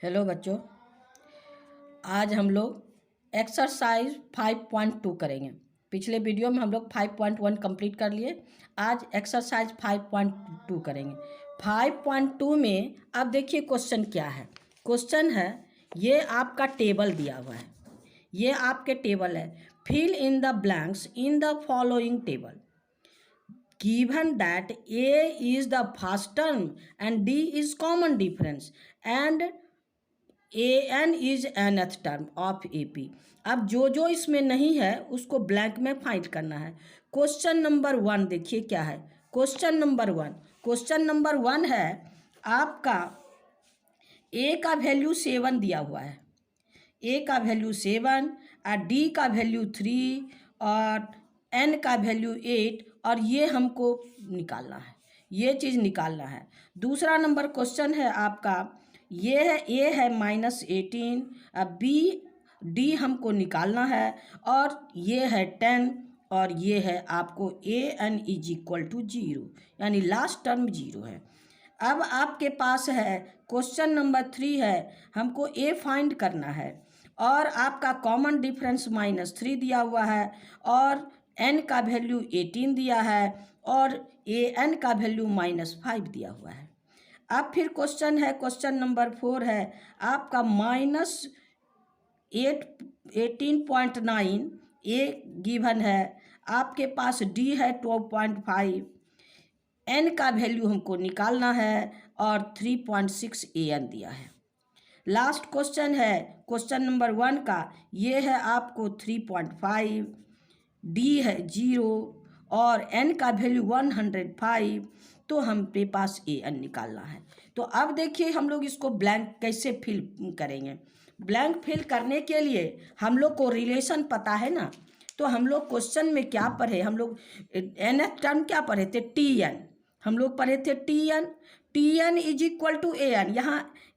Hello बच्चों, आज हम लोग एक्सरसाइज 5.2 करेंगे। पिछले वीडियो में हम लोग 5.1 कंप्लीट कर लिए। आज एक्सरसाइज 5.2 करेंगे। 5.2 में अब देखिए क्वेश्चन क्या है। क्वेश्चन है, ये आपका टेबल दिया हुआ है, ये आपके टेबल है। Fill in the blanks in the following table given that A is the first term and D is common difference and AN is nth term of AP। अब जो इसमें नहीं है उसको ब्लैंक में फाइंड करना है। क्वेश्चन नंबर 1 देखिए क्या है। क्वेश्चन नंबर 1 है आपका A का वैल्यू 7 दिया हुआ है। A का वैल्यू 7 और D का वैल्यू 3 और N का वैल्यू 8 और ये हमको निकालना है, ये चीज़ निकालना है। दूसरा नंबर क्वेश्चन है आपका, ये है A है -18, अब D हमको निकालना है और ये है 10 और ये है आपको AN = 0, यानी लास्ट टर्म 0 है। अब आपके पास है क्वेश्चन नंबर 3 है, हमको A फाइंड करना है और आपका कॉमन डिफरेंस -3 दिया हुआ है और N का वैल्यू 18 दिया है और AN का वैल्यू -5 दिया हुआ है। अब फिर क्वेश्चन है, क्वेश्चन नंबर 4 है आपका -18.9 A गिवन है, आपके पास D है 12.5, N का वैल्यू हमको निकालना है और 3.6 AN दिया है। लास्ट क्वेश्चन है क्वेश्चन नंबर 1 का, ये है आपको 3.5, D है 0 और N का वैल्यू 105, तो हमके पास AN निकालना है। तो अब देखिए हम लोग इसको ब्लैंक कैसे फिल करेंगे। ब्लैंक फिल करने के लिए हम लोग को रिलेशन पता है ना, तो हम लोग क्वेश्चन में क्या पढ़े, हम लोग nth टर्म क्या पढ़े थे, TN। हम लोग पढ़े थे TN = AN।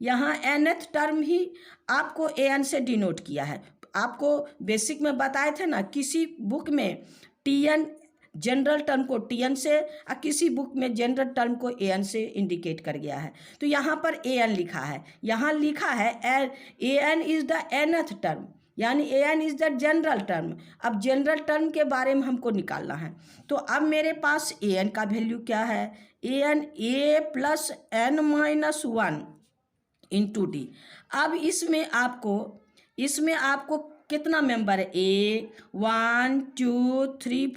यहाँ nth टर्म ही आपको AN से डिनोट किया है। आपको बेसिक में बताए थे ना, किसी बुक में TN जनरल टर्म को TN से और किसी बुक में जनरल टर्म को AN से इंडिकेट कर गया है। तो यहाँ पर AN लिखा है, यहाँ लिखा है AN is the nth term, यानी AN is the general term. अब जनरल टर्म के बारे में हमको निकालना है। तो अब मेरे पास AN का वैल्यू क्या है, AN A + N-1 × D। अब इसमें आपको कितना मेंबर है, A 1 2 3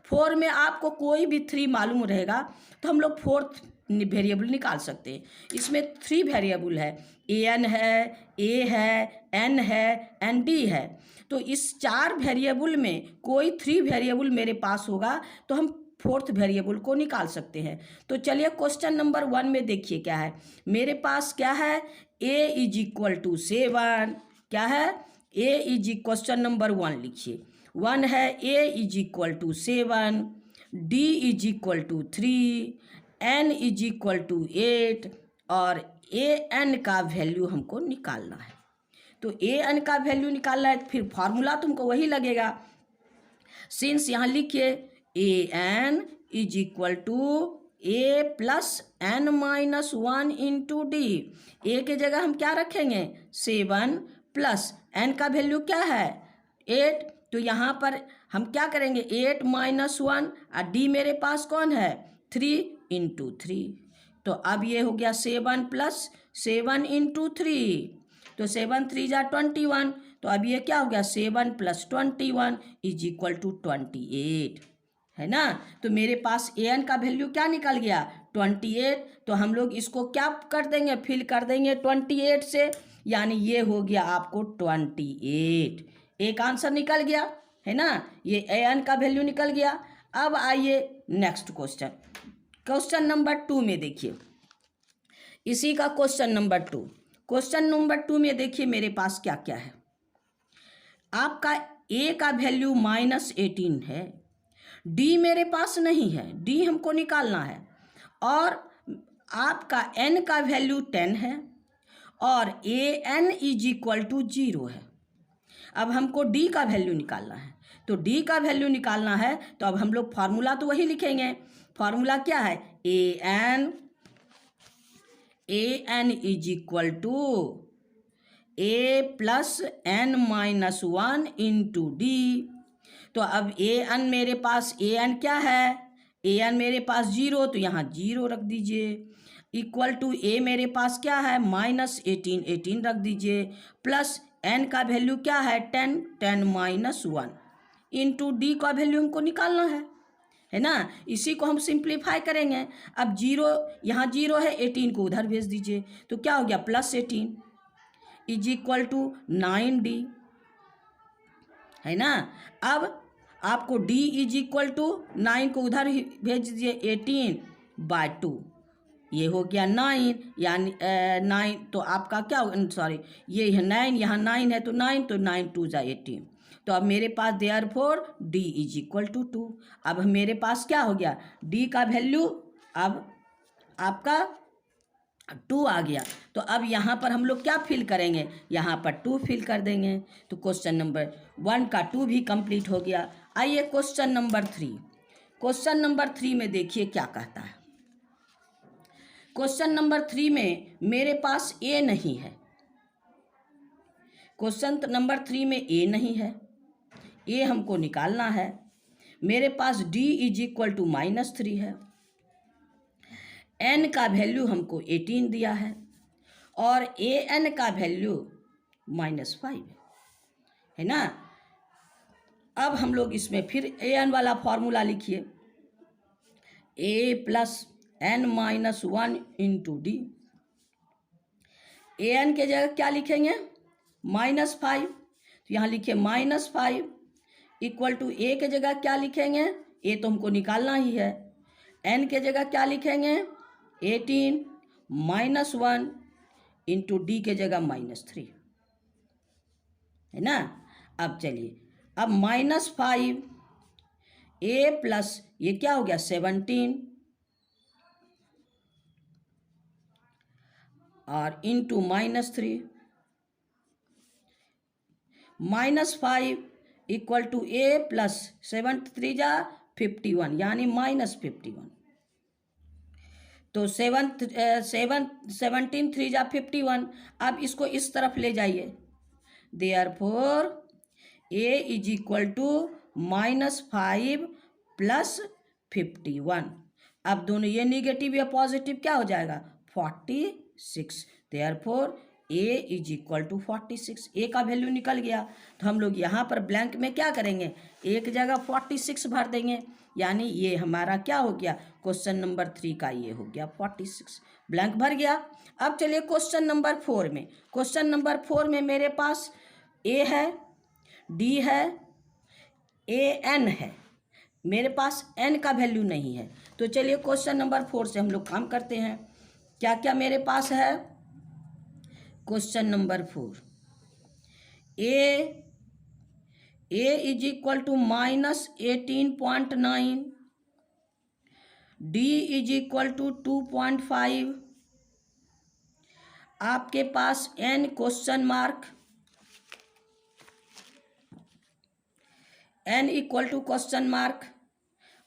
4 में आपको कोई भी 3 मालूम रहेगा तो हम लोग 4th वेरिएबल निकाल सकते हैं। इसमें 3 वेरिएबल है, AN है, A है, N है, ND है। तो इस 4 वेरिएबल में कोई 3 वेरिएबल मेरे पास होगा तो हम 4th वेरिएबल को निकाल सकते हैं। तो चलिए क्वेश्चन नंबर 1 में देखिए क्या है। मेरे पास क्या है, A = 7, क्या है A क्वेश्चन नंबर 1 लिखिए। 1 है A = 7, D = 3, N = 8 और AN का वैल्यू हमको निकालना है। तो AN का वैल्यू निकालना है, फिर फार्मूला तुमको वही लगेगा। सिंस यहाँ लिखिए AN = A + N-1 × D। A के जगह हम क्या रखेंगे, 7 प्लस N का वैल्यू क्या है 8, तो यहाँ पर हम क्या करेंगे 8 - 1 और D मेरे पास कौन है 3 × 3। तो अब ये हो गया 7 + 7 × 3, तो 7 3 = 21। तो अब ये क्या हो गया 7 + 21 = 28, है ना। तो मेरे पास AN का वैल्यू क्या निकल गया 28। तो हम लोग इसको क्या कर देंगे, फिल कर देंगे 28 से, यानी ये हो गया आपको 28। एक आंसर निकल गया, है ना, ये AN का वैल्यू निकल गया। अब आइए नेक्स्ट क्वेश्चन, क्वेश्चन नंबर 2 में देखिए, इसी का क्वेश्चन नंबर 2। क्वेश्चन नंबर 2 में देखिए मेरे पास क्या क्या है। आपका A का वैल्यू -18 है, D मेरे पास नहीं है, D हमको निकालना है, और आपका N का वैल्यू 10 है और AN = 0 है। अब हमको D का वैल्यू निकालना है। तो D का वैल्यू निकालना है तो अब हम लोग फार्मूला तो वही लिखेंगे। फार्मूला क्या है, AN = a plus N minus one into D. तो अब ए एन मेरे पास ए एन क्या है, ए एन मेरे पास 0, तो यहाँ 0 रख दीजिए, इक्वल टू ए मेरे पास क्या है -18, 18 रख दीजिए, प्लस एन का वैल्यू क्या है 10, 10 माइनस 1 इंटू डी का वैल्यू हमको निकालना है ना। इसी को हम सिंप्लीफाई करेंगे। अब 0 यहाँ 0 है, 18 को उधर भेज दीजिए, तो क्या हो गया +18 इज इक्वल टू 9D, है ना। अब आपको D इज इक्वल टू 9 को उधर ही भेज दीजिए, 18/2, ये हो गया 9, यानी 9, तो आपका क्या सॉरी ये है 9, यहाँ 9 है तो 9, तो 9 2 जा 18, तो अब मेरे पास therefore D is equal to 2। अब मेरे पास क्या हो गया, D का वैल्यू अब आपका 2 आ गया। तो अब यहाँ पर हम लोग क्या फिल करेंगे, यहाँ पर 2 फिल कर देंगे। तो क्वेश्चन नंबर 1 का 2 भी कंप्लीट हो गया। आइए क्वेश्चन नंबर 3। क्वेश्चन नंबर 3 में देखिए क्या कहता है। क्वेश्चन नंबर 3 में मेरे पास ए नहीं है। क्वेश्चन नंबर 3 में ए नहीं है, ए हमको निकालना है। मेरे पास डी इज इक्वल टू -3 है, एन का वैल्यू हमको 18 दिया है, और ए एन का वैल्यू -5 है ना। अब हम लोग इसमें फिर ए एन वाला फॉर्मूला लिखिए, A plus N minus 1 into D. A N के जगह क्या लिखेंगे -5, तो यहाँ लिखिए -5 इक्वल टू ए के जगह क्या लिखेंगे, ए तो हमको निकालना ही है, एन के जगह क्या लिखेंगे 18 -1 इंटू डी के जगह -3, है ना। अब चलिए, अब -5 ए प्लस ये क्या हो गया 17 और into -3, -5 equal to A plus 7 3 जा 51, यानी -51। तो 17 3 जा 51। अब इसको इस तरफ ले जाइए, therefore a is equal to -5 plus 51। अब दोनों ये निगेटिव या पॉजिटिव क्या हो जाएगा 46, therefore a is equal to 46। A का वैल्यू निकल गया, तो हम लोग यहाँ पर ब्लैंक में क्या करेंगे, एक जगह 46 भर देंगे, यानी ये हमारा क्या हो गया, क्वेश्चन नंबर 3 का ये हो गया 46, ब्लैंक भर गया। अब चलिए क्वेश्चन नंबर 4 में। क्वेश्चन नंबर 4 में मेरे पास ए है, डी है, ए एन है, मेरे पास एन का वैल्यू नहीं है। तो चलिए क्वेश्चन नंबर 4 से हम लोग काम करते हैं। क्या क्या मेरे पास है, question number 4, A is equal to -18.9, D is equal to 2.5, आपके पास N question mark, N equal to question mark,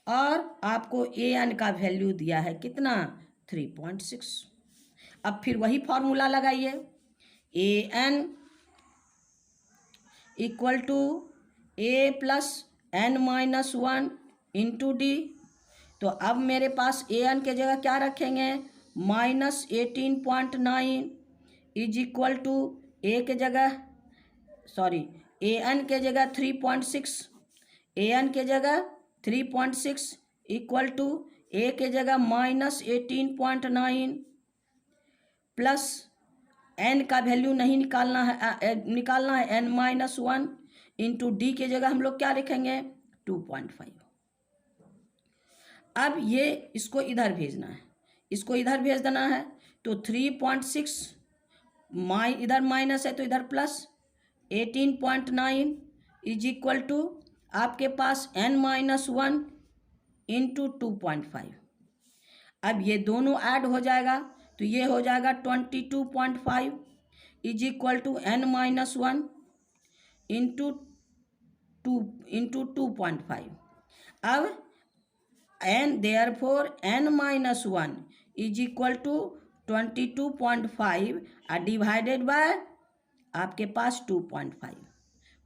और आपको ए एन का वैल्यू दिया है कितना 3.6। अब फिर वही फॉर्मूला लगाइए, A N equal to A plus N minus 1 into D. तो अब मेरे पास ए एन के जगह क्या रखेंगे -18.9 इज इक्वल टू ए के जगह सॉरी ए एन के जगह 3.6, ए एन के जगह 3.6 इक्वल टू ए के जगह -18.9 प्लस एन का वैल्यू नहीं निकालना है, निकालना है n-1 इंटू डी के जगह हम लोग क्या लिखेंगे 2.5। अब ये इसको इधर भेजना है, इसको इधर भेज देना है, तो 3.6 इधर माइनस है तो इधर प्लस 18.9 इज इक्वल टू आपके पास n-1 इंटू 2.5। अब ये दोनों ऐड हो जाएगा, तो ये हो जाएगा 22.5 is equal to n-1 into 2.5। अब n therefore n-1 is equal to 22.5 divided by आपके पास 2.5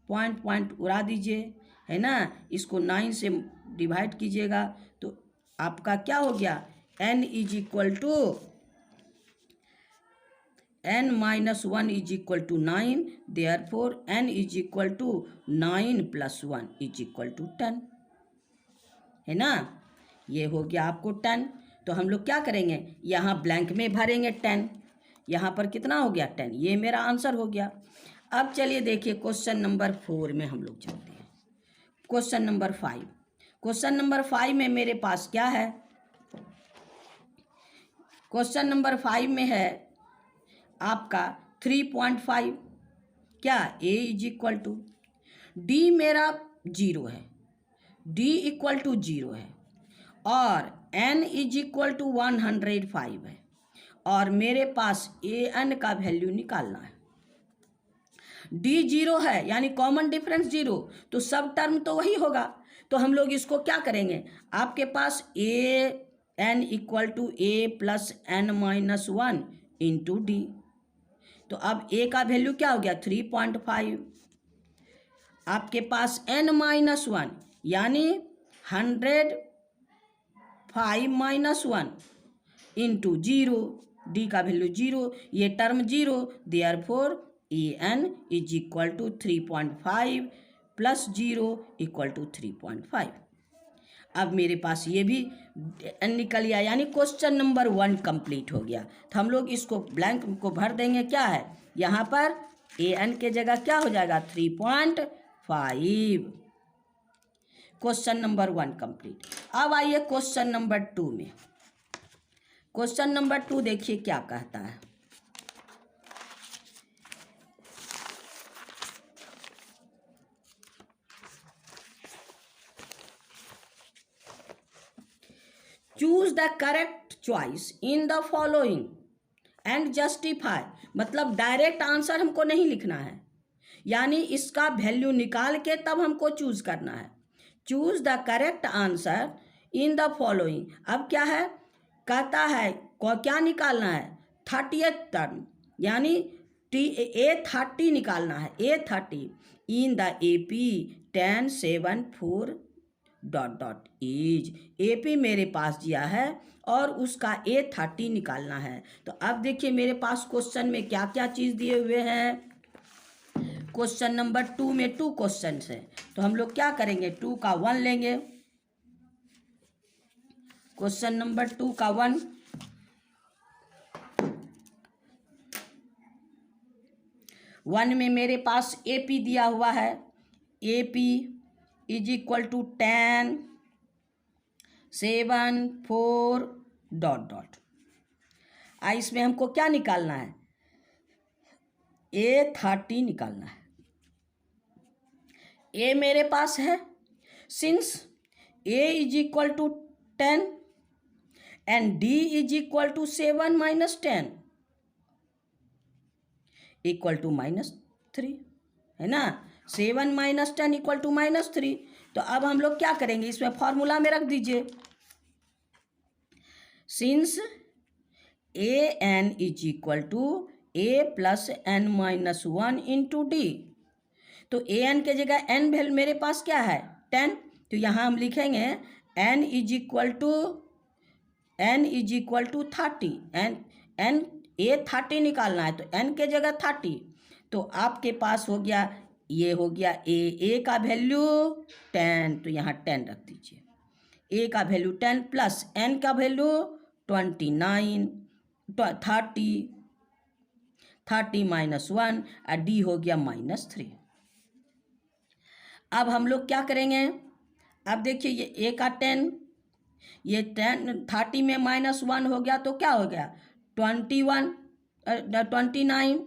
पॉइंट पॉइंट उड़ा दीजिए, है ना। इसको 9 से डिवाइड कीजिएगा तो आपका क्या हो गया, n is equal to n minus 1 is equal to 9, therefore n is equal to 9 plus 1 is equal to 10, है ना। ये हो गया आपको 10। तो हम लोग क्या करेंगे, यहाँ ब्लैंक में भरेंगे 10, यहाँ पर कितना हो गया 10, ये मेरा आंसर हो गया। अब चलिए देखिए क्वेश्चन नंबर 4 में हम लोग चलते हैं। क्वेश्चन नंबर 5, क्वेश्चन नंबर 5 में मेरे पास क्या है, क्वेश्चन नंबर 5 में है आपका 3.5, क्या a is equal to d मेरा 0 है, d इक्वल टू 0 है और n इज इक्वल टू 105 है और मेरे पास an का वैल्यू निकालना है। d 0 है यानी कॉमन डिफरेंस 0, तो सब टर्म तो वही होगा। तो हम लोग इसको क्या करेंगे, आपके पास a n equal to a plus n minus 1 into D. तो अब a का वैल्यू क्या हो गया 3.5, आपके पास n माइनस 1 यानी 105 माइनस 1 इंटू 0, डी का वैल्यू 0, ये term 0, therefore an is equal to 3.5 plus 0 equal to 3.5। अब मेरे पास ये भी n निकल गया यानी क्वेश्चन नंबर 1 कंप्लीट हो गया। तो हम लोग इसको ब्लैंक को भर देंगे, क्या है यहाँ पर an के जगह क्या हो जाएगा 3.5। Question number 1 complete. अब आइए क्वेश्चन नंबर 2 में। क्वेश्चन नंबर 2 देखिए क्या कहता है, choose the correct choice in the following and justify. मतलब डायरेक्ट आंसर हमको नहीं लिखना है, यानी इसका वैल्यू निकाल के तब हमको चूज करना है। Choose the correct answer in the following. अब क्या है, कहता है क्या निकालना है 30th टर्म, यानी A30 निकालना है, A30 in the AP 10 7 4 dot dot is. AP मेरे पास दिया है और उसका A30 निकालना है। तो अब देखिए मेरे पास क्वेश्चन में क्या क्या चीज़ दिए हुए हैं। क्वेश्चन नंबर 2 में 2 क्वेश्चन है, तो हम लोग क्या करेंगे 2 का 1 लेंगे। क्वेश्चन नंबर 2 का 1, में मेरे पास AP दिया हुआ है, AP is equal to 10 7 4 dot dot. इसमें हमको क्या निकालना है A30 निकालना है। A मेरे पास है, since A is equal to 10 and D is equal to 7 minus 10 equal to -3, है ना। 7 माइनस 10 इक्वल टू -3। तो अब हम लोग क्या करेंगे, इसमें फॉर्मूला में रख दीजिए, since an is equal to a plus n minus 1 into D. तो an के जगह n वैल्यू मेरे पास क्या है 10, तो यहाँ हम लिखेंगे n is equal to 30, n A30 निकालना है तो n के जगह 30। तो आपके पास हो गया, ये हो गया a का वैल्यू 10, तो यहाँ 10 रख दीजिए, a का वैल्यू 10 प्लस n का वैल्यू 29 30 माइनस 1 और d हो गया -3। अब हम लोग क्या करेंगे, अब देखिए ये a का 10, ये 30 में -1 हो गया तो क्या हो गया 29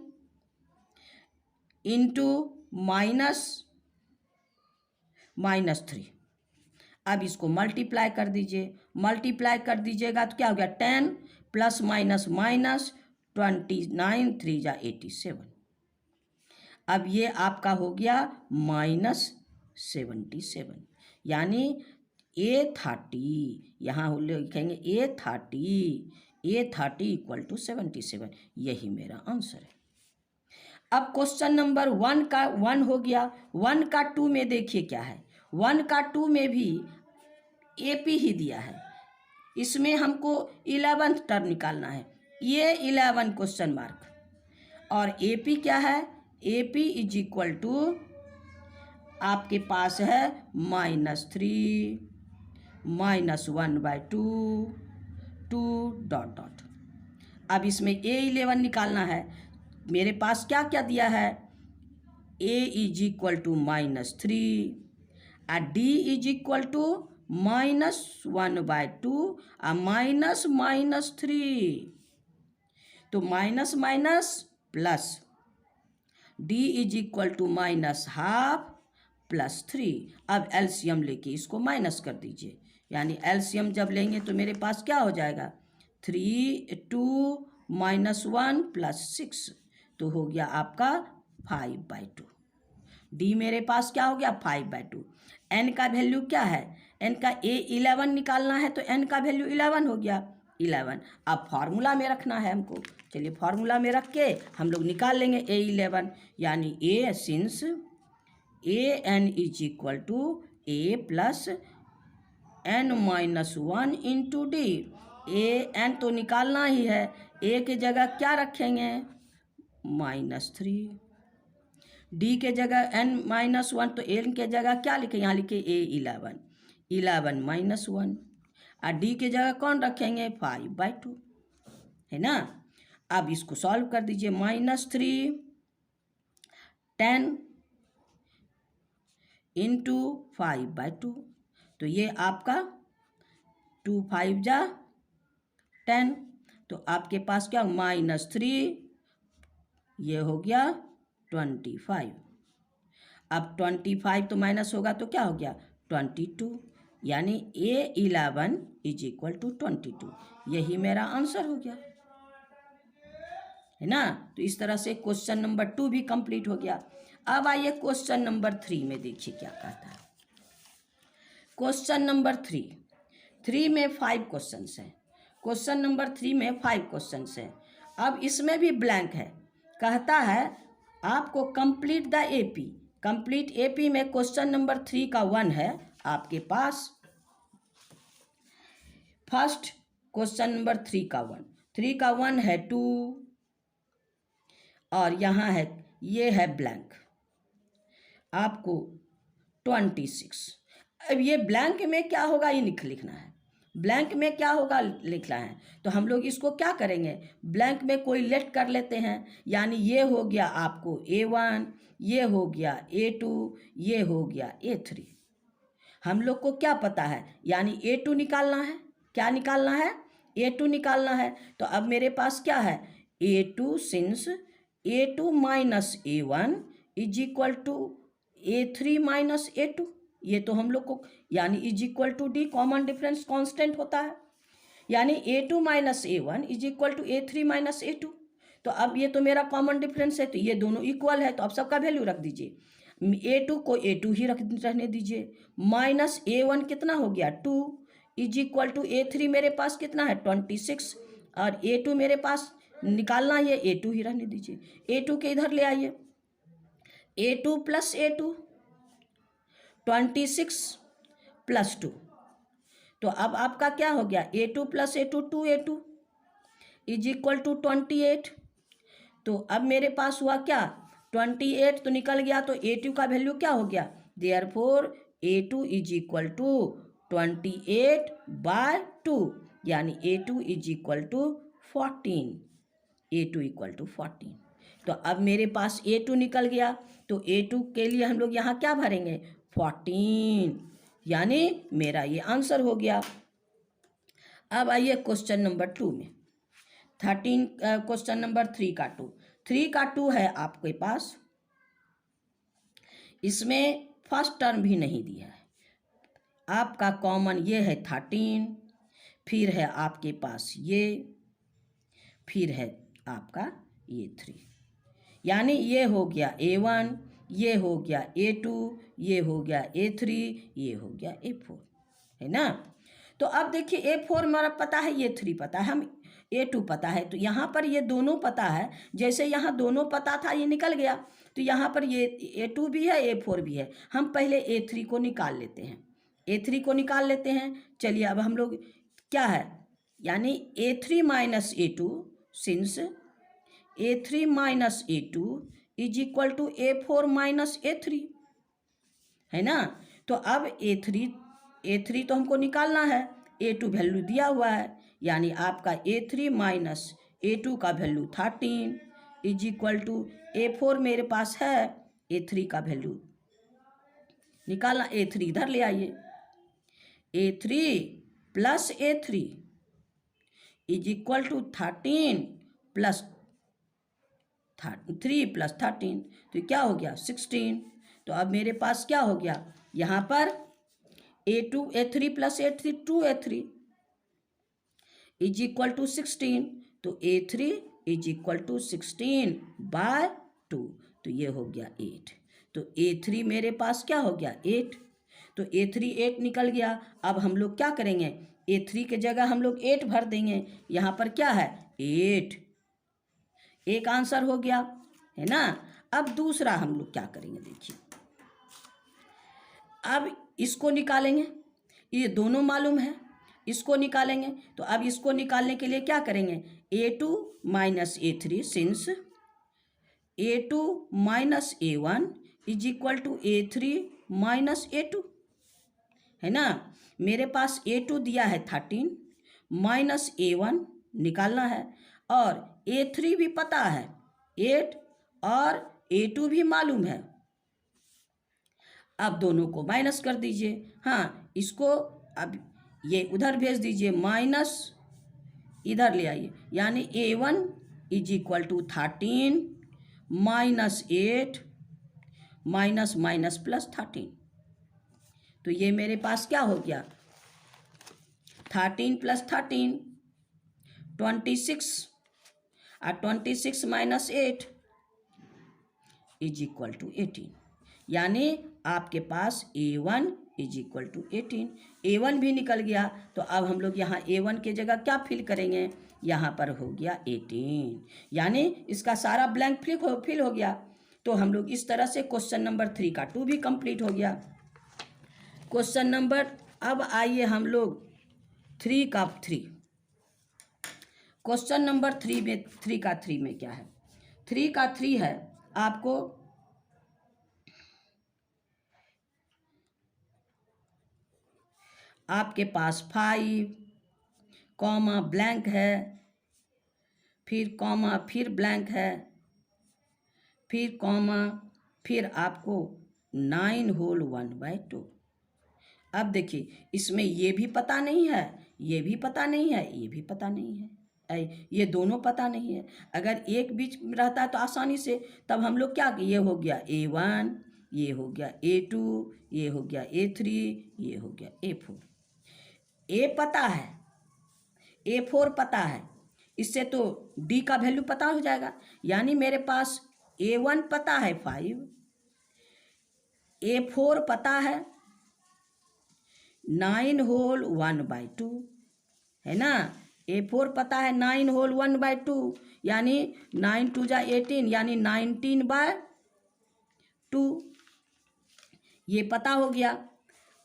इंटू -3। अब इसको मल्टीप्लाई कर दीजिए, मल्टीप्लाई कर दीजिएगा तो क्या हो गया 10 प्लस माइनस माइनस 29 3 जा 87। अब ये आपका हो गया -77, यानी A30, यहाँ लिखेंगे A30 इक्वल टू 77, यही मेरा आंसर है। अब क्वेश्चन नंबर 1 का 1 हो गया। 1 का 2 में देखिए क्या है, 1 का 2 में भी AP ही दिया है, इसमें हमको 11th टर्म निकालना है, ये 11 क्वेश्चन मार्क, और AP क्या है, AP इज इक्वल टू आपके पास है -3 -1/2 2 डॉट डॉट। अब इसमें A11 निकालना है, मेरे पास क्या क्या दिया है, A इज इक्वल टू -3 और D इज इक्वल टू -1/2 और -3, तो minus minus plus, D is equal to -12 +3। अब एलसीएम लेके इसको माइनस कर दीजिए, यानी एलसीएम जब लेंगे तो मेरे पास क्या हो जाएगा, 2 -1 +6, तो हो गया आपका 5/2। डी मेरे पास क्या हो गया, 5/2। एन का वैल्यू क्या है, एन का A11 निकालना है, तो एन का वैल्यू 11 हो गया, 11। अब फार्मूला में रखना है हमको, चलिए फार्मूला में रख के हम लोग निकाल लेंगे A11, यानी A since AN is equal to A plus n-1 into d. AN तो निकालना ही है, A के जगह क्या रखेंगे, -3, D के जगह n-1, तो N के जगह क्या लिखे, यहाँ लिखे A11 -1, और D के जगह कौन रखेंगे, 5/2, है ना। अब इसको सॉल्व कर दीजिए, -3 10 इंटू 5/2, तो ये आपका 2 5 जा 10, तो आपके पास क्या, -3, ये हो गया 25। अब 25 तो माइनस होगा तो क्या हो गया, 22, यानी A11 इज इक्वल टू 22, यही मेरा आंसर हो गया, है ना। तो इस तरह से क्वेश्चन नंबर 2 भी कंप्लीट हो गया। अब आइए क्वेश्चन नंबर 3 में, देखिए क्या कहता है। क्वेश्चन नंबर 3 में 5 क्वेश्चंस हैं, क्वेश्चन नंबर 3 में 5 क्वेश्चंस हैं। अब इसमें भी ब्लैंक है, कहता है आपको complete the AP। Complete AP में क्वेश्चन नंबर 3 का 1 है आपके पास, फर्स्ट क्वेश्चन नंबर 3 का 1, 3 का 1 है 2, और यहाँ है, ये है ब्लैंक, आपको 26। अब ये ब्लैंक में क्या होगा ये लिखना है, ब्लैंक में क्या होगा लिखना है, तो हम लोग इसको क्या करेंगे, ब्लैंक में कोई लेट कर लेते हैं, यानी ये हो गया आपको A1, ये हो गया A2, ये हो गया A3। हम लोग को क्या पता है, यानी A2 निकालना है, क्या निकालना है, A2 निकालना है। तो अब मेरे पास क्या है, A2 since A2 minus A1 is equal to A3 minus A2, ये तो हम लोग को, यानी is equal to d, common difference constant होता है, यानी A2 minus A1 is equal to A3 minus A2। तो अब ये तो मेरा कॉमन डिफरेंस है, तो ये दोनों इक्वल है, तो अब सबका वैल्यू रख दीजिए, A2 को A2 ही रहने दीजिए, माइनस A1 कितना हो गया 2 इज इक्वल टू A3 मेरे पास कितना है 26, और A2 मेरे पास निकालना है, A2 ही रहने दीजिए, A2 के इधर ले आइए, A2 प्लस A2 26 प्लस 2, तो अब आपका क्या हो गया, A2 plus A2 2A2 is equal to 28। तो अब मेरे पास हुआ क्या, 28 तो निकल गया, तो A2 का वैल्यू क्या हो गया, therefore A2 is equal to 28/2, यानी A2 is equal to 14, A2 equal to 14। तो अब मेरे पास A2 निकल गया, तो A2 के लिए हम लोग यहाँ क्या भरेंगे, 14, यानी मेरा ये आंसर हो गया। अब आइए क्वेश्चन नंबर 2 में, 13 क्वेश्चन नंबर 3 का 2 है आपके पास, इसमें फर्स्ट टर्म भी नहीं दिया है, आपका कॉमन ये है 13, फिर है आपके पास ये, फिर है आपका ये 3, यानी ये हो गया A1, ये हो गया A2, ये हो गया A3, ये हो गया A4, है ना। तो अब देखिए A4 हमारा पता है, ये 3 पता है, हम A2 पता है, तो यहाँ पर ये दोनों पता है। जैसे यहाँ दोनों पता था, ये निकल गया, तो यहाँ पर ये A2 भी है, A4 भी है। हम पहले A3 को निकाल लेते हैं, A3 को निकाल लेते हैं। चलिए अब हम लोग क्या है, यानी A3 minus A2, since A3 minus A2 is equal to A4 minus A3, है ना। तो अब A3 तो हमको निकालना है, A2 वैल्यू दिया हुआ है, यानी आपका A3 माइनस A2 का value 13 is equal to A4 मेरे पास है, A3 का वैल्यू निकालना। A3 इधर ले आइए, A3 plus A3 is equal to 13 plus 3 plus 13, तो क्या हो गया 16। तो अब मेरे पास क्या हो गया, यहाँ पर A3 plus A3 2A3 is equal to 16, तो A3 इज इक्वल टू 16/2, तो ये हो गया 8। तो A3 मेरे पास क्या हो गया 8, तो A3 8 निकल गया। अब हम लोग क्या करेंगे, A3 के जगह हम लोग 8 भर देंगे, यहाँ पर क्या है 8, एक आंसर हो गया, है ना। अब दूसरा हम लोग क्या करेंगे, देखिए अब इसको निकालेंगे, ये दोनों मालूम है, इसको निकालेंगे। तो अब इसको निकालने के लिए क्या करेंगे, A2 minus A3, since A2 minus A1 is equal to A3 minus A2, है ना। मेरे पास A2 दिया है 13 माइनस A1 निकालना है, और A3 भी पता है 8 और A2 भी मालूम है। अब दोनों को माइनस कर दीजिए, हाँ इसको अब ये उधर भेज दीजिए, माइनस इधर ले आइए, यानी A1 is equal to 13 minus 8 minus minus plus 13, तो ये मेरे पास क्या हो गया 13 प्लस 13 26, और 26 माइनस 8 इज इक्वल टू 18, यानी आपके पास A1 is equal to 18। A1 भी निकल गया, तो अब हम लोग यहाँ A1 के जगह क्या फिल करेंगे, यहाँ पर हो गया 18, यानी इसका सारा ब्लैंक फिल हो गया। तो हम लोग इस तरह से क्वेश्चन नंबर 3 का 2 भी कंप्लीट हो गया। क्वेश्चन नंबर, अब आइए हम लोग 3 का 3, क्वेश्चन नंबर 3 में 3 का 3 में क्या है, 3 का 3 है आपको आपके पास 5 कॉमा ब्लैंक है, फिर कॉमा फिर ब्लैंक है, फिर कॉमा, फिर आपको 9 होल 1/2। अब देखिए इसमें ये भी पता नहीं है, ये भी पता नहीं है, ये भी पता नहीं है, ये दोनों पता नहीं है। अगर एक बीच में रहता है तो आसानी से, तब हम लोग क्या, ये हो गया A1, ये हो गया A2, ये हो गया A3, ये हो गया A4। A पता है, A4 पता है, इससे तो D का वैल्यू पता हो जाएगा, यानी मेरे पास A1 पता है 5, A4 पता है 9 होल 1/2, है ना। A4 पता है 9 होल 1/2, यानी 9 2 जा 18, यानी 19/2, ये पता हो गया।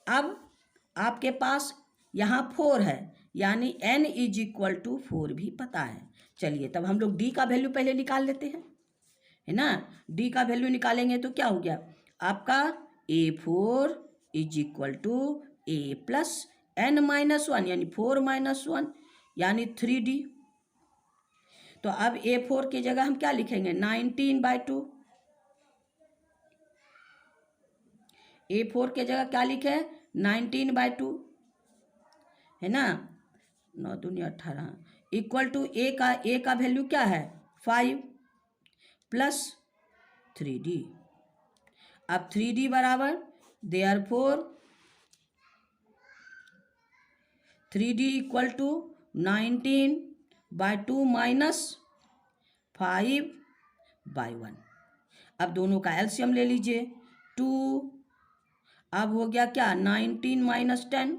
अब आपके पास यहाँ 4 है, यानी n इज इक्वल टू 4 भी पता है। चलिए तब हम लोग D का वैल्यू पहले निकाल लेते हैं, है ना। D का वैल्यू निकालेंगे तो क्या हो गया आपका A4 is equal to A plus n minus 1, यानी 4 माइनस 1, यानी 3D। तो अब A4 की जगह हम क्या लिखेंगे 19/2, A4 के जगह क्या लिखे 19/2, है ना। 9 दूनी 18 इक्वल टू A का वैल्यू क्या है 5 प्लस 3D। अब 3D बराबर therefore 3D equal to 19/2 minus 5/1। अब दोनों का एलसीएम ले लीजिए 2, अब हो गया क्या 19 माइनस 10,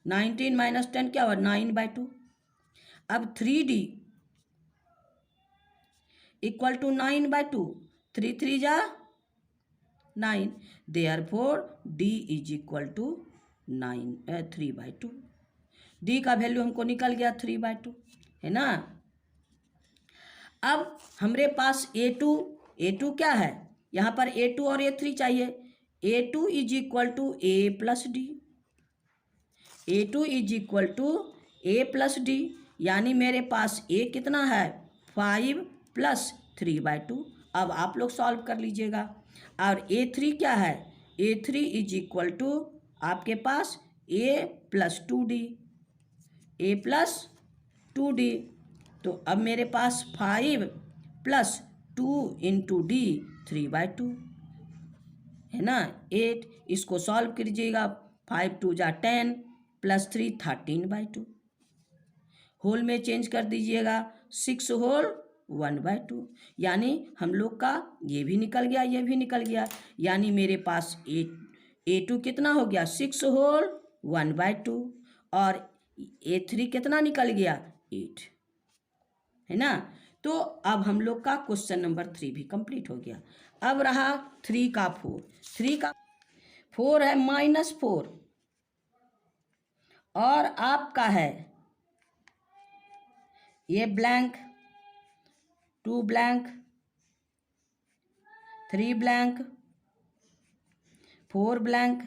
19 माइनस 10 क्या हुआ 9/2। अब 3D इक्वल टू 9/2, 3 3 जा 9, therefore D is equal to 3/2। D का वैल्यू हमको निकल गया 3/2, है ना। अब हमारे पास A2 क्या है, यहाँ पर A2 और A3 चाहिए। A2 is equal to A plus d, A2 is equal to A plus d, यानी मेरे पास A कितना है 5 प्लस 3/2। अब आप लोग सॉल्व कर लीजिएगा। और A3 क्या है, A3 इज इक्वल टू आपके पास A plus 2D, A plus 2D। तो अब मेरे पास 5 प्लस 2 इंटू D 3/2, है ना 8। इसको सॉल्व कीजिएगा, 5 2 जा 10 प्लस 3 13/2। होल में चेंज कर दीजिएगा, 6 होल 1/2, यानी हम लोग का ये भी निकल गया, ये भी निकल गया, यानी मेरे पास A2 कितना हो गया 6 होल 1/2 और A3 कितना निकल गया 8, है ना। तो अब हम लोग का क्वेश्चन नंबर 3 भी कंप्लीट हो गया। अब रहा 3 का 4। 3 का 4 है -4 और आपका है ये blank, 2 blank, 3 blank, 4 blank,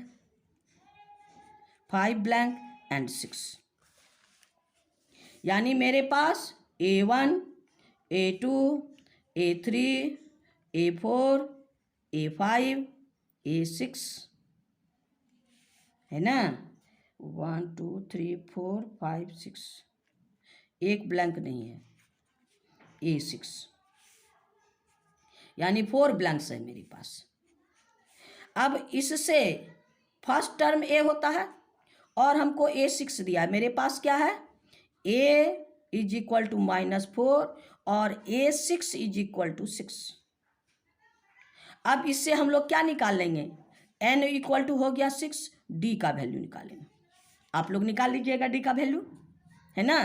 5 blank and 6, यानी मेरे पास A1, A2, A3, A4, A5, A6, है ना। 1 2 3 4 5 6, एक ब्लैंक नहीं है, A6, यानी 4 ब्लैंक्स है मेरे पास। अब इससे फर्स्ट टर्म A होता है और हमको A6 दिया है। मेरे पास क्या है, A इज इक्वल टू -4 और A6 इज इक्वल टू 6। अब इससे हम लोग क्या निकाल लेंगे, N इक्वल टू हो गया 6, D का वैल्यू निकालेंगे। आप लोग निकाल लीजिएगा D का वैल्यू, है ना।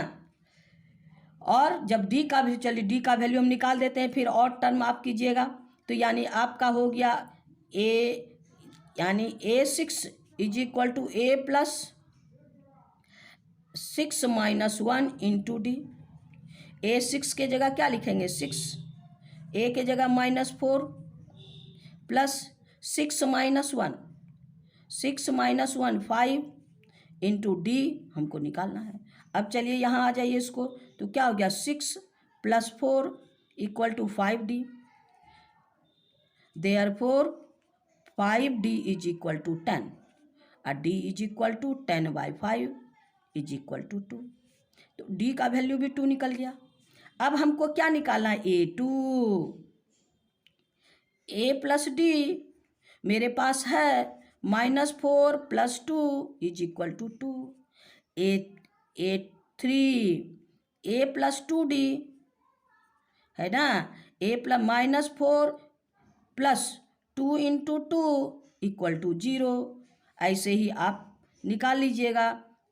और जब D का वैल्यू, चलिए D का वैल्यू हम निकाल देते हैं, फिर और टर्म आप कीजिएगा। तो यानी आपका हो गया यानी A6 is equal to A plus 6 minus 1 into D। A6 के जगह क्या लिखेंगे 6, A के जगह -4 plus 6 minus 1, 6 minus 1 5 into D हमको निकालना है। अब चलिए यहाँ आ जाइए इसको, तो क्या हो गया 6 plus 4 equal to 5D, therefore 5D is equal to 10 और D is equal to 10/5 is equal to 2। तो D का वैल्यू भी 2 निकल गया। अब हमको क्या निकालना है A2, A प्लस D मेरे पास है -4 plus 2 is equal to 2। A3 A plus 2D, है ना, A plus -4 plus 2 into 2 equal to 0। ऐसे ही आप निकाल लीजिएगा,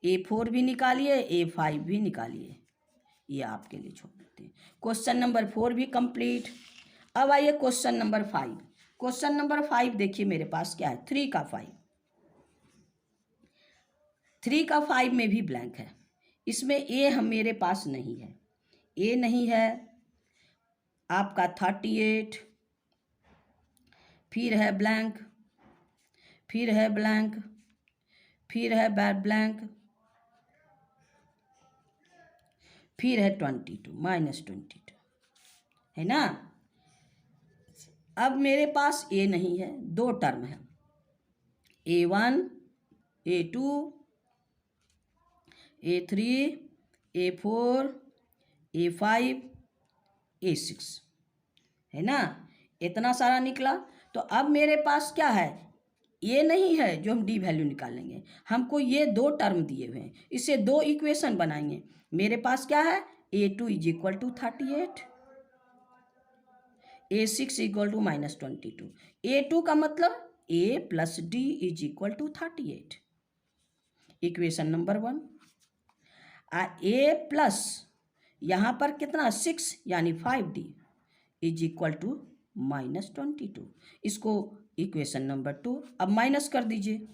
A4 भी निकालिए, A5 भी निकालिए, ये आपके लिए छोड़ देते हैं। क्वेश्चन नंबर 4 भी कंप्लीट। अब आइए क्वेश्चन नंबर 5। क्वेश्चन नंबर 5 देखिए मेरे पास क्या है, 3 का 5। 3 का 5 में भी ब्लैंक है, इसमें A हम मेरे पास नहीं है, A नहीं है आपका 38, फिर है ब्लैंक, फिर है ब्लैंक, फिर है ब्लैंक, फिर है 22 -22, है ना। अब मेरे पास A नहीं है, 2 टर्म है, A1, A2, A3, A4, A5, A6, है ना। इतना सारा निकला। तो अब मेरे पास क्या है, ये नहीं है जो हम D वैल्यू निकालेंगे, हमको ये 2 टर्म दिए हुए हैं, इससे 2 इक्वेशन बनाएंगे। मेरे पास क्या है A2 is equal to 38, A6 equal to -22। A2 का मतलब A plus D is equal to 38, equation number 1। A plus यहाँ पर कितना 6 यानी 5D इज इक्वल टू -22। इसको इक्वेशन नंबर 2 अब माइनस कर दीजिए,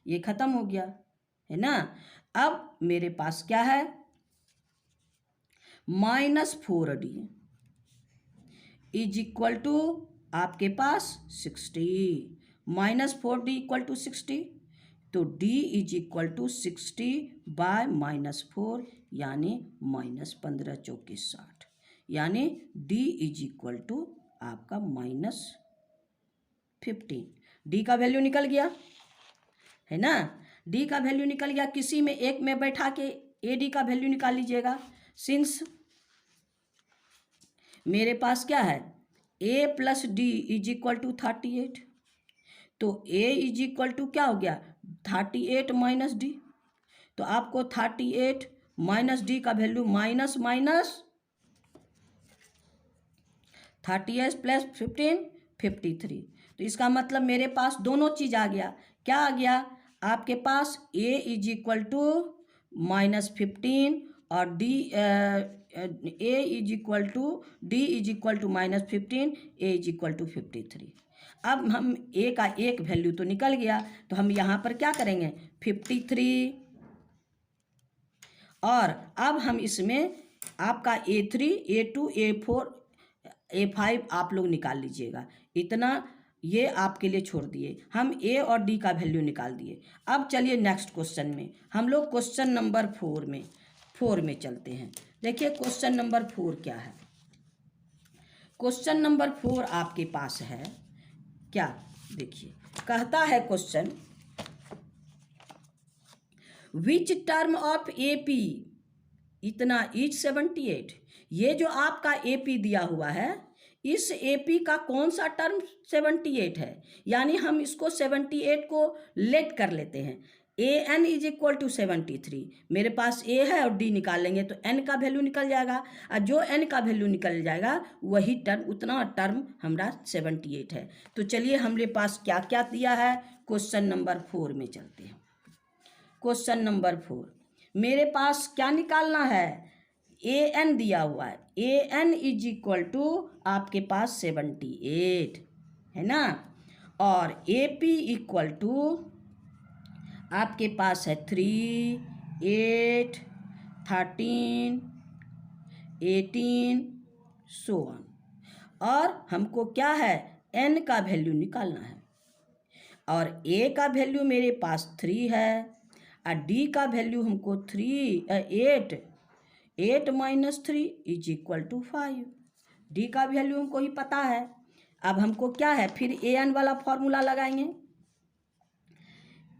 ये खत्म हो गया है ना। अब मेरे पास क्या है, -4D इज इक्वल टू आपके पास 60, -4D इक्वल टू 60, तो D is equal to 60 by -4 यानी -15 चौके 60, यानी D इज इक्वल टू आपका -15। D का वैल्यू निकल गया है ना, D का वैल्यू निकल गया। किसी में एक में बैठा के AD का वैल्यू निकाल लीजिएगा। सिंस मेरे पास क्या है, A plus D is equal to 38, तो A इज इक्वल टू क्या हो गया 38 माइनस D, तो आपको 38 माइनस D का वैल्यू माइनस 38 प्लस 15 53, तो इसका मतलब मेरे पास दोनों चीज़ आ गया। क्या आ गया आपके पास, A इज इक्वल टू -15 और D A is equal to D is equal to -15, A is equal to 53। अब हम A का एक वैल्यू तो निकल गया, तो हम यहाँ पर क्या करेंगे 53, और अब हम इसमें आपका A3 A2 A4 A5 आप लोग निकाल लीजिएगा। इतना ये आपके लिए छोड़ दिए, हम A और D का वैल्यू निकाल दिए। अब चलिए नेक्स्ट क्वेश्चन में, हम लोग क्वेश्चन नंबर 4 में चलते हैं। देखिए क्वेश्चन नंबर 4 क्या है। क्वेश्चन नंबर 4 आपके पास है क्या, देखिए कहता है question, which term of AP इतना इज 78। ये जो आपका AP दिया हुआ है, इस AP का कौन सा टर्म 78 है, यानी हम इसको 78 को लेट कर लेते हैं। AN इज इक्वल टू 73, मेरे पास A है और D निकाल लेंगे तो N का वैल्यू निकल जाएगा, और जो N का वैल्यू निकल जाएगा वही टर्म, उतना टर्म हमारा 78 है। तो चलिए हमारे पास क्या क्या दिया है, क्वेश्चन नंबर 4 में चलते हैं। क्वेश्चन नंबर 4 मेरे पास क्या निकालना है, AN दिया हुआ है, AN इज इक्वल टू आपके पास 78 है ना, और AP इक्वल टू आपके पास है 3 8 13 18 सो ऑन, और हमको क्या है N का वैल्यू निकालना है, और A का वैल्यू मेरे पास 3 है, और D का वैल्यू हमको 8 minus 3 is equal to 5। D का वैल्यू हमको ही पता है। अब हमको क्या है, फिर AN वाला फॉर्मूला लगाएंगे,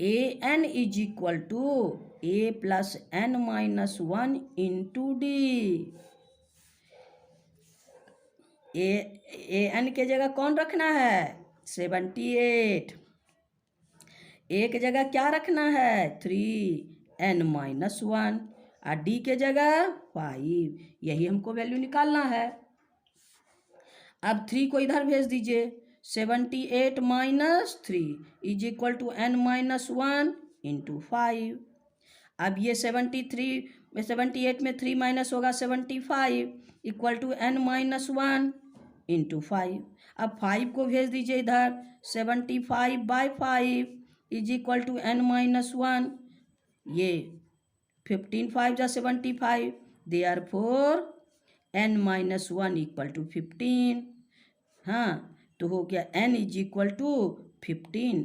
AN is equal to A plus N minus 1 into D। AN के जगह कौन रखना है 78, एक जगह क्या रखना है 3 N माइनस 1, और D के जगह 5, यही हमको वैल्यू निकालना है। अब 3 को इधर भेज दीजिए, 78 minus 3 is equal to N minus 1 into 5। अब ये 78 में 3 माइनस होगा 75 equal to N minus 1 into 5। अब 5 को भेज दीजिए इधर, 75 by 5 is equal to N minus 1, ये 15 5 जा 75, therefore N minus 1 equal to 15। हाँ, तो हो गया N is equal to 15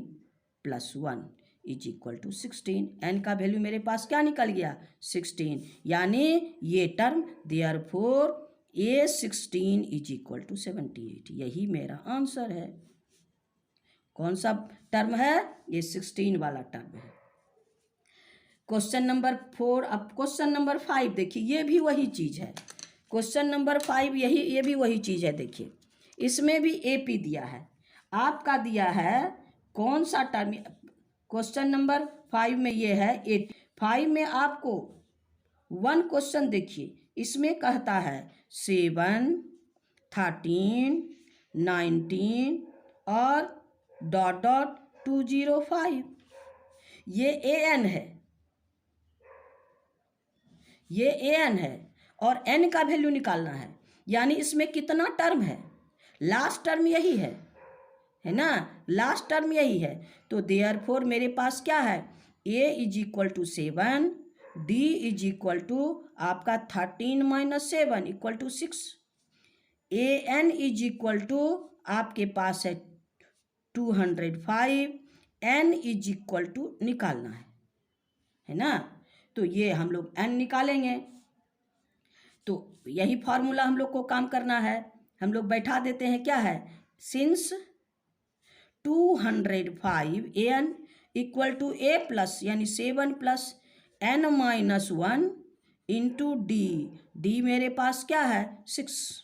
plus 1 is equal to 16। N का वैल्यू मेरे पास क्या निकल गया 16, यानी ये term therefore A16 is equal to 78, यही मेरा आंसर है। कौन सा टर्म है, ये 16 वाला टर्म है। क्वेश्चन नंबर 4, अब क्वेश्चन नंबर 5 देखिए, ये भी वही चीज़ है। क्वेश्चन नंबर 5 ये भी वही चीज़ है। देखिए इसमें भी AP दिया है, आपका दिया है कौन सा टर्म, क्वेश्चन नंबर 5 में ये है 8। 5 में आपको 1 क्वेश्चन देखिए, इसमें कहता है 7 13 19 और ... 205, ये AN है, ये an है और n का वैल्यू निकालना है, यानी इसमें कितना टर्म है, लास्ट टर्म यही है ना, लास्ट टर्म यही है। तो देयरफॉर मेरे पास क्या है, a is equal to 7, d is equal to आपका 13 minus 7 equal to 6, an is equal to आपके पास है 205, n इज इक्वल टू निकालना है ना। तो ये हम लोग n निकालेंगे, तो यही फॉर्मूला हम लोग को काम करना है। हम लोग बैठा देते हैं, क्या है, since 205 an equal to a plus यानी 7 plus n minus 1 into D मेरे पास क्या है 6।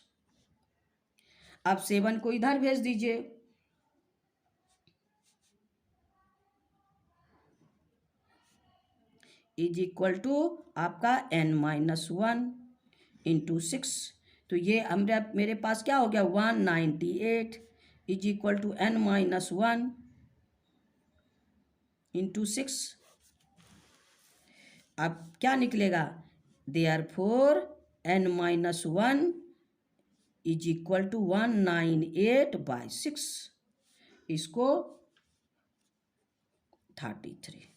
अब 7 को इधर भेज दीजिए, इज इक्वल टू आपका n माइनस 1 इंटू 6। तो ये मेरे पास क्या हो गया 198 is equal to n minus 1 into 6। अब क्या निकलेगा, therefore n minus 1 is equal to 198/6, इसको 33,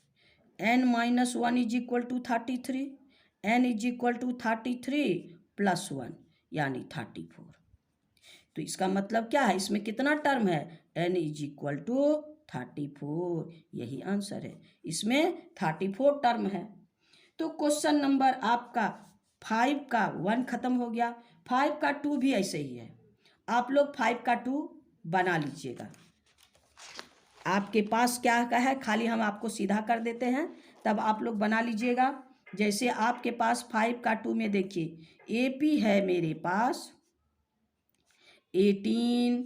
n minus 1 is equal to 33, n is equal to 33 plus 1 यानी 34। तो इसका मतलब क्या है, इसमें कितना टर्म है, n इज इक्वल टू 34, यही आंसर है, इसमें 34 टर्म है। तो क्वेश्चन नंबर आपका 5 का 1 खत्म हो गया, 5 का 2 भी ऐसे ही है। आप लोग 5 का 2 बना लीजिएगा, आपके पास क्या है, खाली हम आपको सीधा कर देते हैं, तब आप लोग बना लीजिएगा। जैसे आपके पास 5 का 2 में देखिए AP है मेरे पास 18,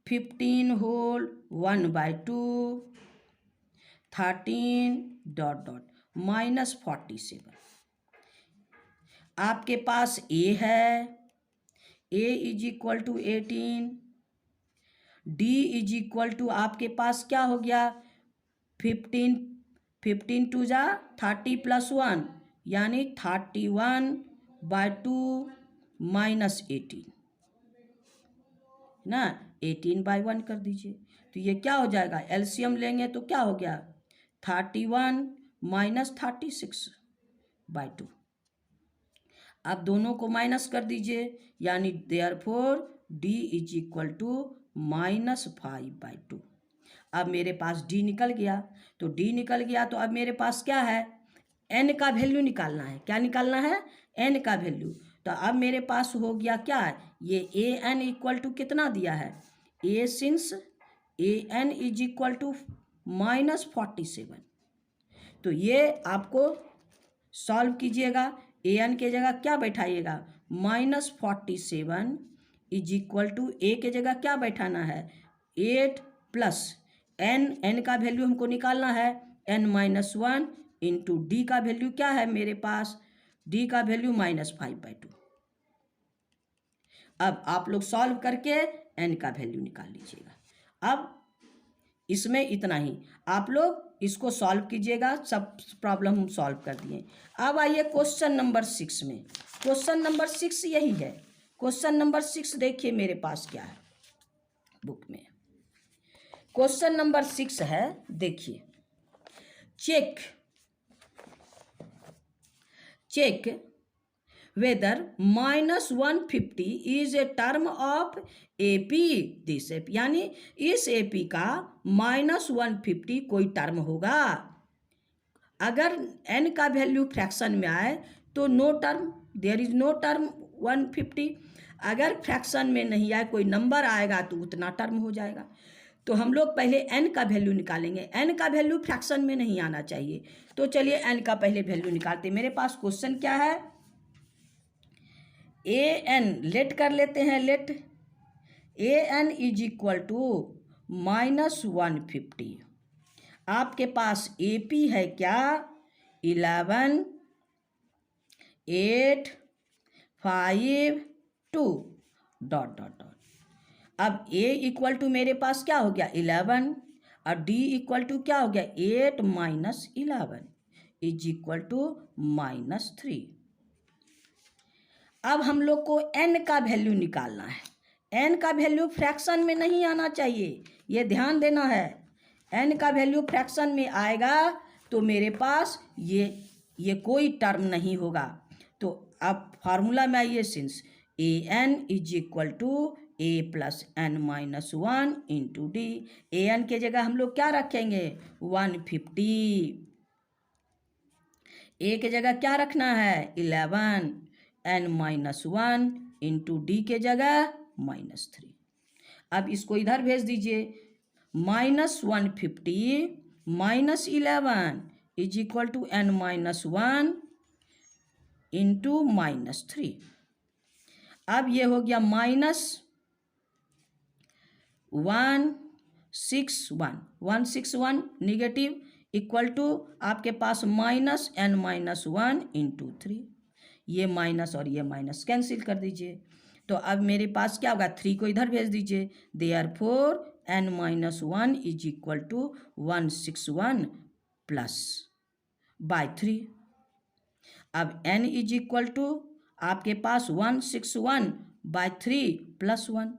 15 होल 1/2, 13 डॉट डॉट माइनस 47। आपके पास A है, A is equal to 18, D is equal to आपके पास क्या हो गया 15, 15 टू जा 30 प्लस 1 यानी 31/2 माइनस 18 ना, 18/1 कर दीजिए। तो ये क्या हो जाएगा, एलसीएम लेंगे तो क्या हो गया 31 माइनस 36/2। अब दोनों को माइनस कर दीजिए, यानी therefore D is equal to -5/2। अब मेरे पास D निकल गया, तो D निकल गया तो अब मेरे पास क्या है, n का वैल्यू निकालना है। क्या निकालना है, n का वैल्यू। तो अब मेरे पास हो गया क्या है, ये an इक्वल टू कितना दिया है, a since an is equal to -47। तो ये आपको सॉल्व कीजिएगा, an के जगह क्या बैठाइएगा -47 इज इक्वल टू a के जगह क्या बैठाना है 8 प्लस n का वैल्यू हमको निकालना है n माइनस 1 इंटू डी का वैल्यू क्या है मेरे पास, d का वैल्यू -5/2। अब आप लोग सॉल्व करके n का वैल्यू निकाल लीजिएगा। अब इसमें इतना ही, आप लोग इसको सॉल्व कीजिएगा, सब प्रॉब्लम हम सॉल्व कर दिए। अब आइए क्वेश्चन नंबर 6 में। क्वेश्चन नंबर 6 यही है। क्वेश्चन नंबर 6 देखिए मेरे पास क्या है बुक में। क्वेश्चन नंबर 6 है, देखिए, check whether -150 is a term of AP, this AP, यानी इस AP का -150 कोई टर्म होगा। अगर n का वैल्यू फ्रैक्शन में आए तो no term, there is no term 150। अगर फ्रैक्शन में नहीं आए, कोई नंबर आएगा तो उतना टर्म हो जाएगा। तो हम लोग पहले n का वैल्यू निकालेंगे, n का वैल्यू फ्रैक्शन में नहीं आना चाहिए। तो चलिए n का पहले वैल्यू निकालते हैं। मेरे पास क्वेश्चन क्या है, an लेट कर लेते हैं, let an is equal to -150। आपके पास AP है क्या 11, 8, 5, 2 डॉट डॉट डॉट। अब A इक्वल टू मेरे पास क्या हो गया 11 और D इक्वल टू क्या हो गया 8 माइनस 11 इज इक्वल टू -3। अब हम लोग को n का वैल्यू निकालना है। n का वैल्यू फ्रैक्शन में नहीं आना चाहिए, ये ध्यान देना है। n का वैल्यू फ्रैक्शन में आएगा तो मेरे पास ये कोई टर्म नहीं होगा। तो अब फार्मूला में आइए, since A N is equal to A plus N minus 1 into D. A N के जगह हम लोग क्या रखेंगे? 150। ए के जगह क्या रखना है? 11। एन माइनस 1 इंटू डी के जगह -3। अब इसको इधर भेज दीजिए। -150 minus 11 is equal to N minus 1 into -3। अब ये हो गया -161 निगेटिव इक्वल टू आपके पास -n-1 इंटू 3। ये माइनस और ये माइनस कैंसिल कर दीजिए। तो अब मेरे पास क्या होगा? 3 को इधर भेज दीजिए। Therefore n-1 is equal to 161 plus by 3। अब n इज इक्वल टू आपके पास 161 बाय 3 प्लस 1।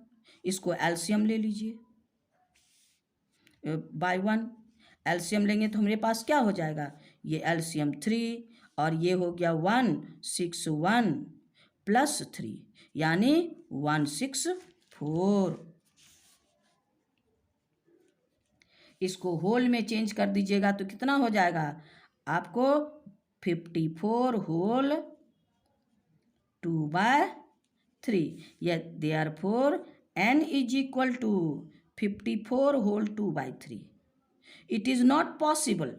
इसको एलसीएम ले लीजिए बाय 1। एलसीएम लेंगे तो हमारे पास क्या हो जाएगा? ये एलसीएम 3 और ये हो गया 161 प्लस 3 यानी 164। इसको होल में चेंज कर दीजिएगा तो कितना हो जाएगा आपको? 54 होल 2/3। या therefore n is equal to 54 whole 2/3। It is not possible,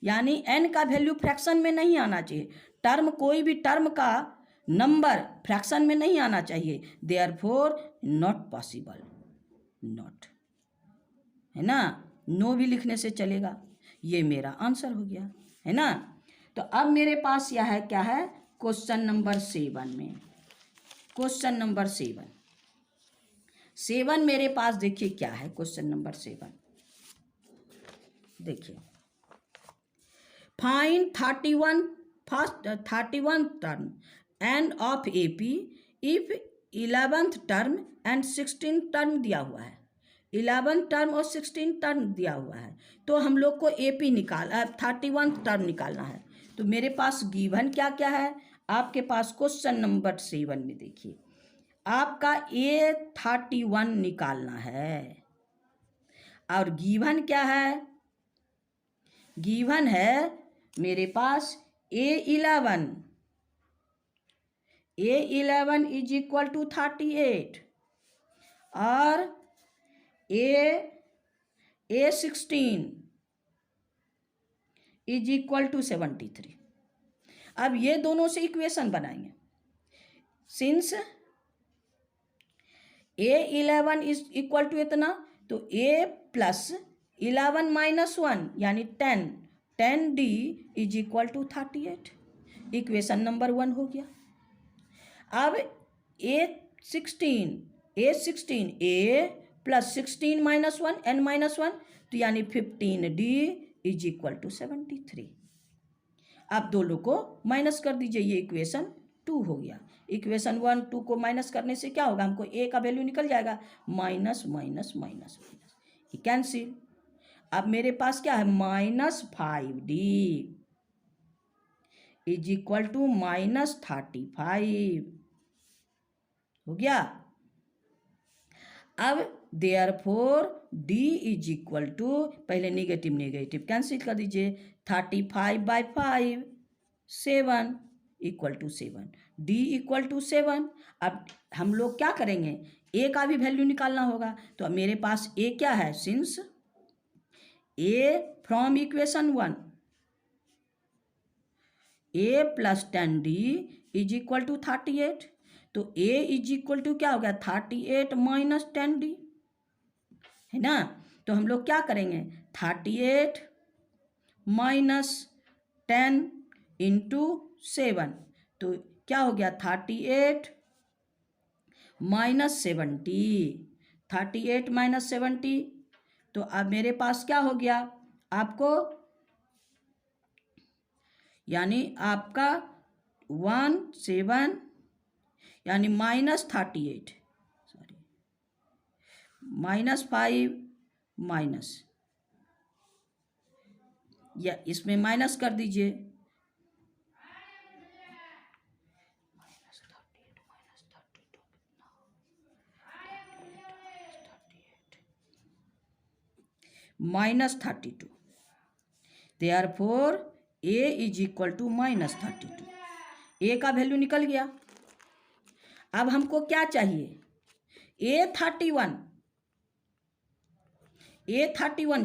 यानी n का वैल्यू फ्रैक्शन में नहीं आना चाहिए। टर्म, कोई भी टर्म का नंबर फ्रैक्शन में नहीं आना चाहिए। देयरफॉर नॉट पॉसिबल, नॉट, है ना? नो भी लिखने से चलेगा। ये मेरा आंसर हो गया, है ना? तो अब मेरे पास यह है, क्या है? क्वेश्चन नंबर 7 में, क्वेश्चन नंबर 7 मेरे पास देखिए क्या है। क्वेश्चन नंबर 7 देखिए, find 31 term end of AP if 11th term and 16th term दिया हुआ है। 11 टर्म और 16 टर्म दिया हुआ है, तो हम लोग को एपी 31 टर्म निकालना है। तो मेरे पास गिवन क्या क्या है आपके पास? क्वेश्चन नंबर 7 में देखिए, आपका A31 निकालना है और गिवन क्या है? गिवन है मेरे पास A11 इज इक्वल टू 38 और A16 इज इक्वल टू 73। अब ये दोनों से इक्वेशन बनाएंगे। Since A11 is equal to इतना, तो A प्लस 11 माइनस 1 यानी 10D is equal to 38। Equation number 1 हो गया। अब A16 A plus 16 minus 1 n minus 1, तो यानी 15D इज इक्वल टू 73। आप दोनों को माइनस कर दीजिए, ये इक्वेशन 2 हो गया। इक्वेशन 1 2 को माइनस करने से क्या होगा? हमको A का वैल्यू निकल जाएगा, माइनस माइनस माइनस माइनस, ये कैंसिल। अब मेरे पास क्या है? -5D इज इक्वल टू -35 हो गया। अब therefore D is equal to, पहले नेगेटिव नेगेटिव कैंसिल कर दीजिए, 35/5 7 equal to 7, D equal to 7। अब हम लोग क्या करेंगे? A का भी वैल्यू निकालना होगा। तो अब मेरे पास A क्या है? Since A from equation 1 A plus 10D is equal to 38, तो A इज इक्वल टू क्या हो गया? 38 माइनस 10D, है ना? तो हम लोग क्या करेंगे? 38 माइनस 10 इंटू 7, तो क्या हो गया? 38 माइनस 70, 38 माइनस 70। तो अब मेरे पास क्या हो गया? आपको यानी आपका 17 यानी -38, सॉरी -5 माइनस, या इसमें माइनस कर दीजिए, -32। Therefore a is equal to -32। a का वैल्यू निकल गया। अब हमको क्या चाहिए? A31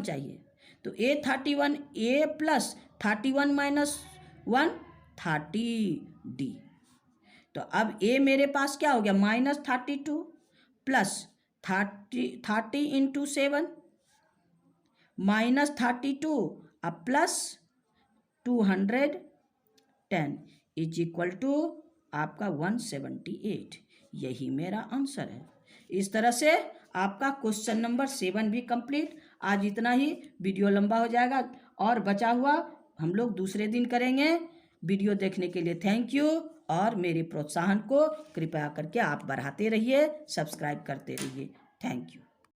चाहिए। तो A31 a plus 31 minus 1 30D। तो अब a मेरे पास क्या हो गया? -32 प्लस 30 इंटू 7 -32 अब प्लस 210 इज इक्वल टू आपका 178। यही मेरा आंसर है। इस तरह से आपका क्वेश्चन नंबर 7 भी कंप्लीट। आज इतना ही, वीडियो लंबा हो जाएगा और बचा हुआ हम लोग दूसरे दिन करेंगे। वीडियो देखने के लिए थैंक यू, और मेरे प्रोत्साहन को कृपया करके आप बढ़ाते रहिए, सब्सक्राइब करते रहिए। Thank you.